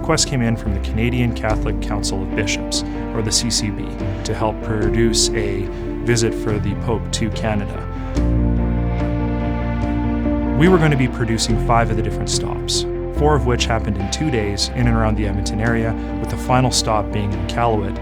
request came in from the Canadian Catholic Council of Bishops, or the CCB, to help produce a visit for the Pope to Canada. We were going to be producing 5 of the different stops, 4 of which happened in 2 days in and around the Edmonton area, with the final stop being in Iqaluit.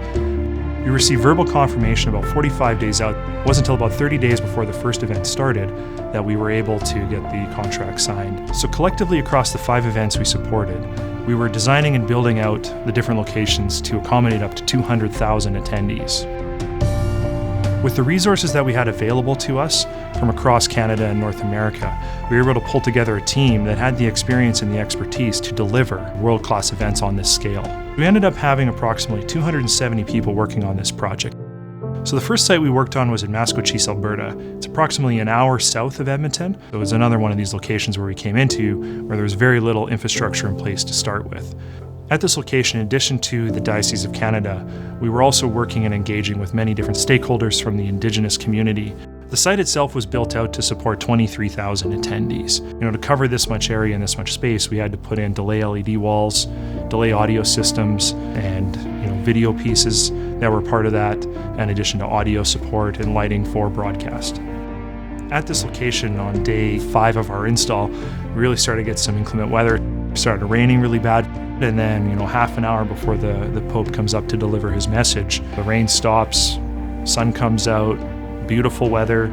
We received verbal confirmation about 45 days out. It wasn't until about 30 days before the first event started that we were able to get the contract signed. So collectively across the 5 events we supported, we were designing and building out the different locations to accommodate up to 200,000 attendees. With the resources that we had available to us from across Canada and North America, we were able to pull together a team that had the experience and the expertise to deliver world-class events on this scale. We ended up having approximately 270 people working on this project. So the first site we worked on was in Maskwacis, Alberta. It's approximately an hour south of Edmonton. It was another one of these locations where we came into where there was very little infrastructure in place to start with. At this location, in addition to the Diocese of Canada, we were also working and engaging with many different stakeholders from the Indigenous community. The site itself was built out to support 23,000 attendees. To cover this much area and this much space, we had to put in delay LED walls, delay audio systems, and video pieces that were part of that, in addition to audio support and lighting for broadcast. At this location on day 5 of our install, we really started to get some inclement weather. It started raining really bad. And then, half an hour before the Pope comes up to deliver his message, the rain stops, sun comes out, beautiful weather.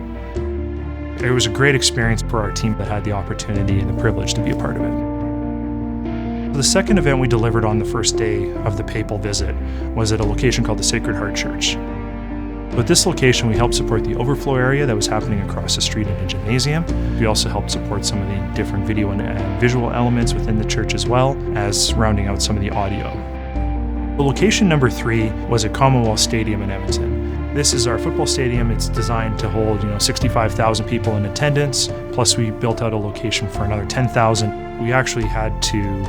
It was a great experience for our team that had the opportunity and the privilege to be a part of it. The second event we delivered on the first day of the papal visit was at a location called the Sacred Heart Church. With this location, we helped support the overflow area that was happening across the street in a gymnasium. We also helped support some of the different video and visual elements within the church, as well as rounding out some of the audio. The location number 3 was at Commonwealth Stadium in Edmonton. This is our football stadium. It's designed to hold 65,000 people in attendance, plus we built out a location for another 10,000. We actually had to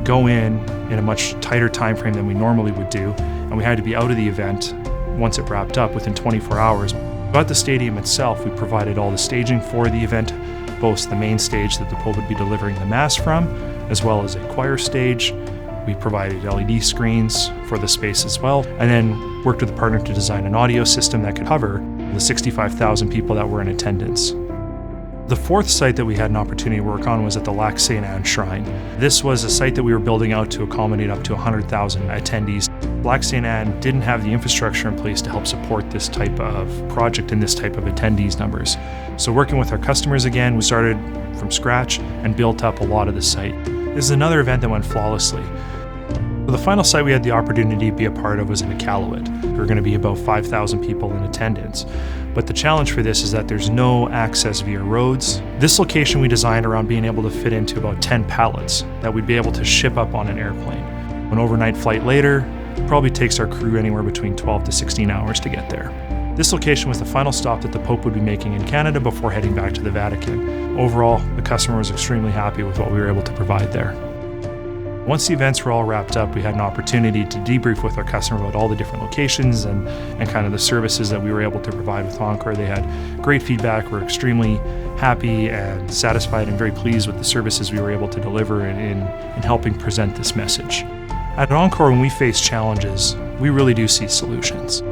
go in a much tighter time frame than we normally would do, and we had to be out of the event once it wrapped up within 24 hours. At the stadium itself, we provided all the staging for the event, both the main stage that the Pope would be delivering the Mass from, as well as a choir stage. We provided LED screens for the space as well, and then worked with a partner to design an audio system that could cover the 65,000 people that were in attendance. The fourth site that we had an opportunity to work on was at the Lac St. Anne Shrine. This was a site that we were building out to accommodate up to 100,000 attendees. Lac St. Anne didn't have the infrastructure in place to help support this type of project and this type of attendees numbers. So working with our customers again, we started from scratch and built up a lot of the site. This is another event that went flawlessly. The final site we had the opportunity to be a part of was in Iqaluit. There were going to be about 5,000 people in attendance. But the challenge for this is that there's no access via roads. This location we designed around being able to fit into about 10 pallets that we'd be able to ship up on an airplane. An overnight flight later probably takes our crew anywhere between 12 to 16 hours to get there. This location was the final stop that the Pope would be making in Canada before heading back to the Vatican. Overall, the customer was extremely happy with what we were able to provide there. Once the events were all wrapped up, we had an opportunity to debrief with our customer about all the different locations and kind of the services that we were able to provide with Encore. They had great feedback, were extremely happy and satisfied and very pleased with the services we were able to deliver in helping present this message. At Encore, when we face challenges, we really do see solutions.